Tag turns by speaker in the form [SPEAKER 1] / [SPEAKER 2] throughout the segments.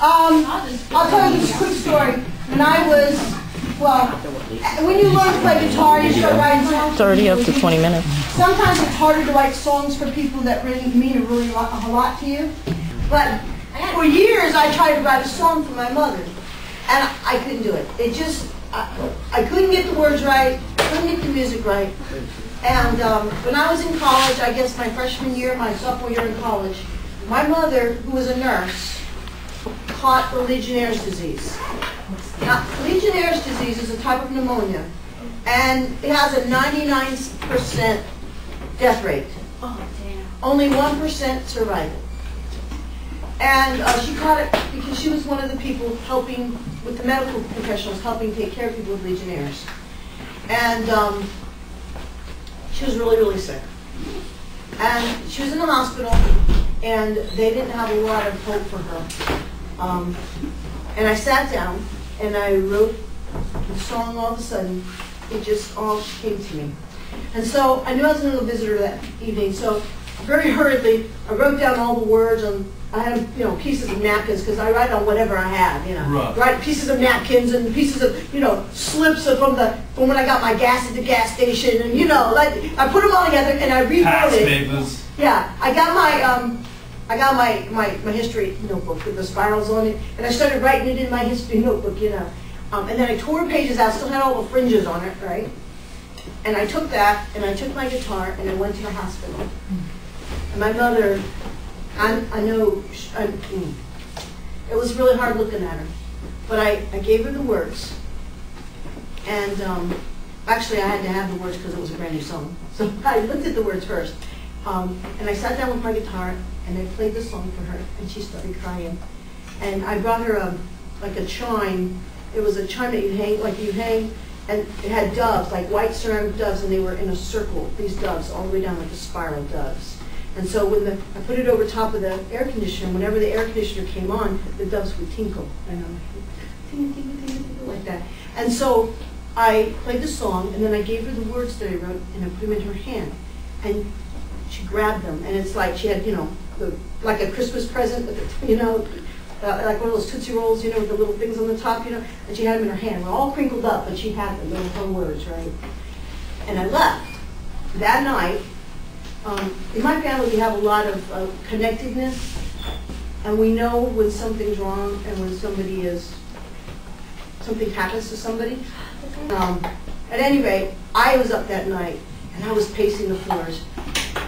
[SPEAKER 1] I'll tell you this quick story. When I was, well, when you learn to play guitar, you start writing songs.
[SPEAKER 2] 30 up to 20 minutes.
[SPEAKER 1] Sometimes it's harder to write songs for people that really mean a lot to you. But for years, I tried to write a song for my mother, and I couldn't do it. It just, I couldn't get the words right, couldn't get the music right. And when I was in college, I guess my freshman year, my sophomore year in college, my mother, who was a nurse, caught the Legionnaire's disease. Now, Legionnaire's disease is a type of pneumonia, and it has a 99% death rate.
[SPEAKER 3] Oh, damn.
[SPEAKER 1] Only 1% survival. And she caught it because she was one of the people helping, with the medical professionals, helping take care of people with Legionnaire's. And she was really, really sick. And she was in the hospital, and they didn't have a lot of hope for her. And I sat down, and I wrote the song all of a sudden. It just all came to me. And so I knew I was going to go visit her that evening, so very hurriedly, I wrote down all the words on, I had, pieces of napkins, because I write on whatever I have,
[SPEAKER 4] Right.
[SPEAKER 1] Write pieces of napkins and pieces of, slips from when I got my gas at the gas station, and, like, I put them all together, and I rewrote it.
[SPEAKER 4] Papers.
[SPEAKER 1] Yeah, I got my history notebook with the spirals on it, and I started writing it in my history notebook, and then I tore pages out, still had all the fringes on it, right? And I took that, and I took my guitar, and I went to the hospital. And my mother, it was really hard looking at her, but I gave her the words, and actually I had to have the words because it was a brand new song. So I looked at the words first, and I sat down with my guitar, and I played the song for her, and she started crying. And I brought her like a chime. It was a chime that you hang, and it had doves, like white ceramic doves, and they were in a circle, these doves, all the way down like a spiral doves. And so when I put it over top of the air conditioner, whenever the air conditioner came on, the doves would tinkle, ting, ting, ting, ting, ting, like that. And so I played the song, and then I gave her the words that I wrote, and I put them in her hand. And she grabbed them, and it's like she had, like a Christmas present, with the, like one of those Tootsie Rolls, with the little things on the top, and she had them in her hand. They're all crinkled up, but she had them. They were her words, right? And I left. That night, in my family, we have a lot of connectedness, and we know when something's wrong and when something happens to somebody. At any rate, I was up that night, and I was pacing the floors.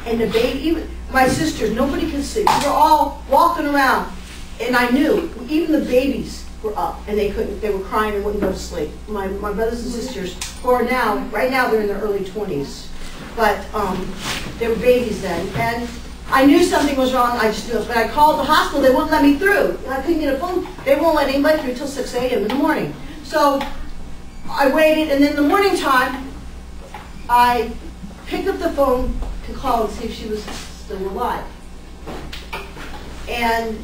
[SPEAKER 1] And the baby, even my sisters, nobody could sleep. We were all walking around, and I knew, even the babies were up, and they were crying and wouldn't go to sleep. My brothers and sisters, who are right now they're in their early 20s. But they were babies then, and I knew something was wrong. I just knew it. But I called the hospital. They wouldn't let me through. I couldn't get a phone. They won't let anybody through until 6 a.m. in the morning. So I waited, and then in the morning time, I picked up the phone to call and see if she was still alive. And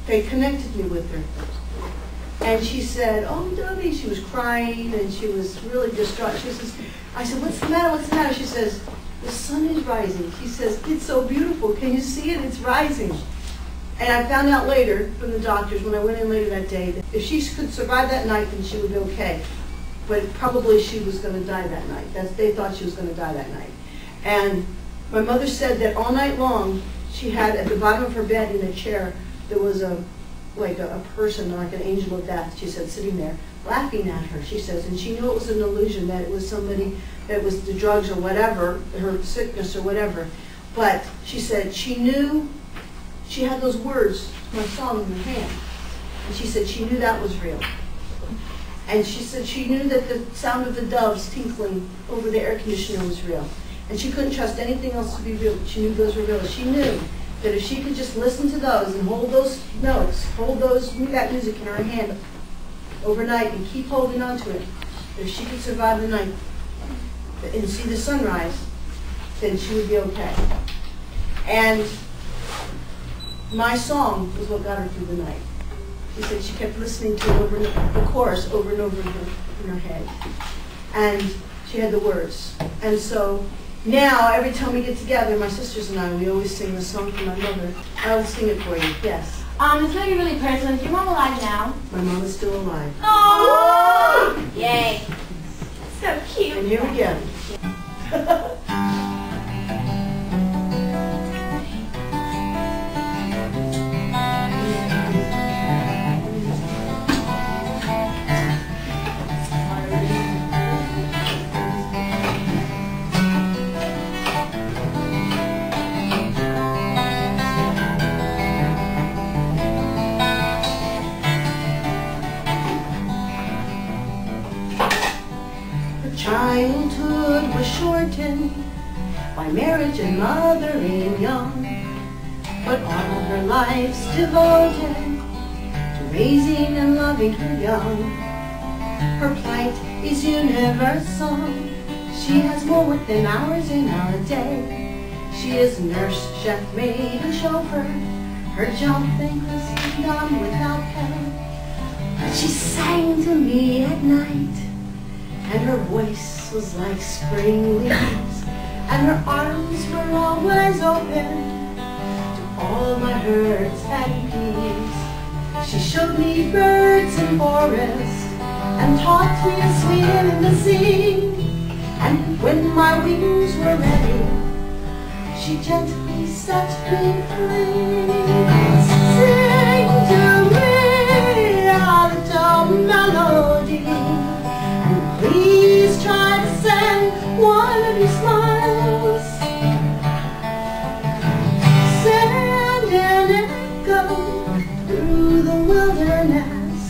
[SPEAKER 1] they connected me with her. And she said, "Oh, Debbie," she was crying, and she was really distraught. She says, I said, "What's the matter? What's the matter?" She says, "The sun is rising." She says, "It's so beautiful. Can you see it? It's rising." And I found out later from the doctors, when I went in later that day, that if she could survive that night, then she would be okay. But probably she was going to die that night. They thought she was going to die that night. And my mother said that all night long, she had at the bottom of her bed in a chair, there was a person, like an angel of death, she said, sitting there, laughing at her, she says, and she knew it was an illusion, that it was somebody, that it was the drugs or whatever, her sickness or whatever. But she said she knew, she had those words, my song in her hand, and she said she knew that was real. And she said she knew that the sound of the doves tinkling over the air conditioner was real. And she couldn't trust anything else to be real. She knew those were real. She knew that if she could just listen to those and hold those notes, hold that music in her hand overnight and keep holding on to it, if she could survive the night and see the sunrise, then she would be okay. And my song was what got her through the night. She said she kept listening to it the chorus over and over in her head. And she had the words. And so now, every time we get together, my sisters and I, we always sing the song for my mother. I'll sing it for you, yes.
[SPEAKER 2] It's going to be really personal. Is your mom alive now?
[SPEAKER 1] My mom is still alive.
[SPEAKER 2] Oh! Yay. So cute.
[SPEAKER 1] And here we go. Childhood was shortened by marriage and mothering young, but all her life's devoted to raising and loving her young. Her plight is universal. She has more work than hours in a day. She is nurse, chef, maid, and chauffeur. Her job thankless, done without pay. But she sang to me at night, and her voice was like spring leaves, and her arms were always open to all my hurts and peace. She showed me birds in forests and taught me to swim in the sea. And when my wings were ready, she gently set me free. Sing to me a little melody, and please try to send one of your smiles. Send an echo through the wilderness.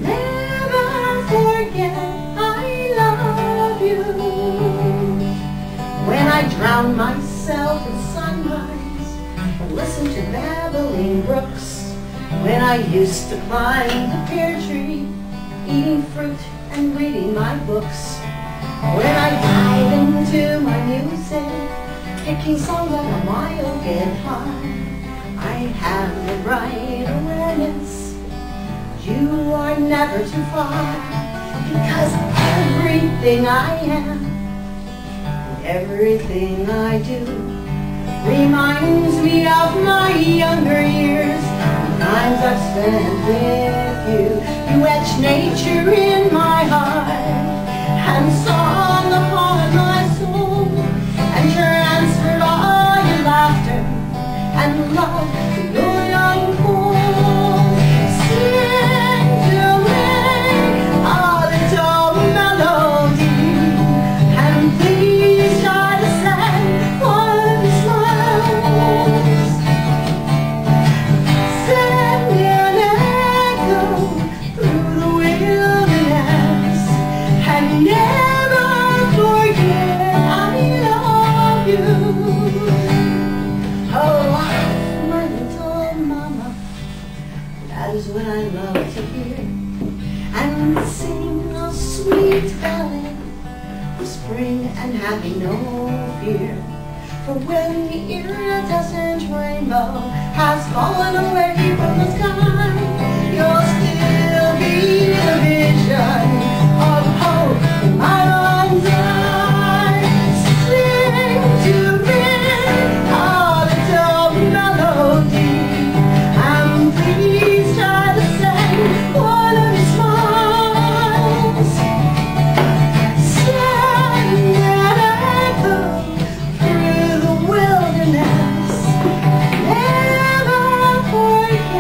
[SPEAKER 1] Never forget I love you. When I drown myself in sunrise and listen to babbling brooks, when I used to climb the pear tree, eating fruit and reading my books, when I dive into my music, picking songs on my old guitar, I have the bright awareness you are never too far, because everything I am and everything I do reminds me of my younger years, the times I've spent with you. You etched nature in my heart and song upon my soul, and you answered all your laughter and love to your young fool. Sing to me a little melody, and please try to send one of your smiles. Send an echo through the wilderness, and never forget I love you. Oh, my little mama, that is what I love to hear, and sing a sweet ballad of spring and having no fear. For when the iridescent rainbow has fallen away from the sky, you'll still be the vision of hope in my lungs. Sing to me a little melody, and please try to send one of your smiles. Send an echo through the wilderness, never forget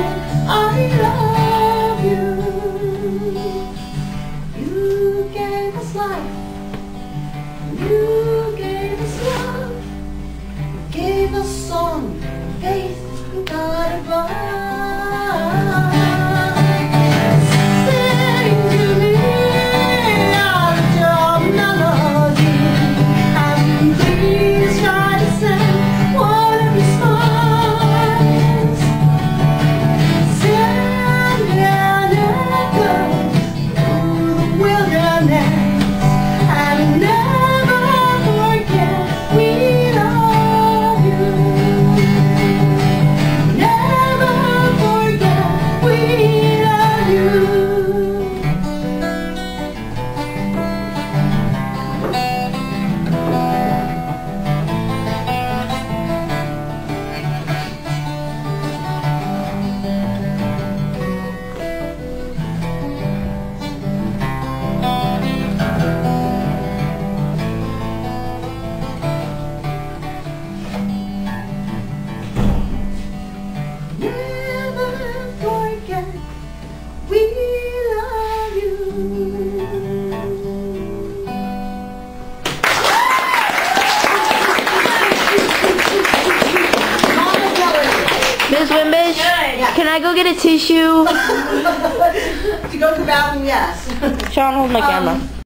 [SPEAKER 3] Miss Wimbish,
[SPEAKER 2] Good.
[SPEAKER 3] can I go get a tissue?
[SPEAKER 1] To go to the bathroom, yes.
[SPEAKER 3] Sean, hold my camera.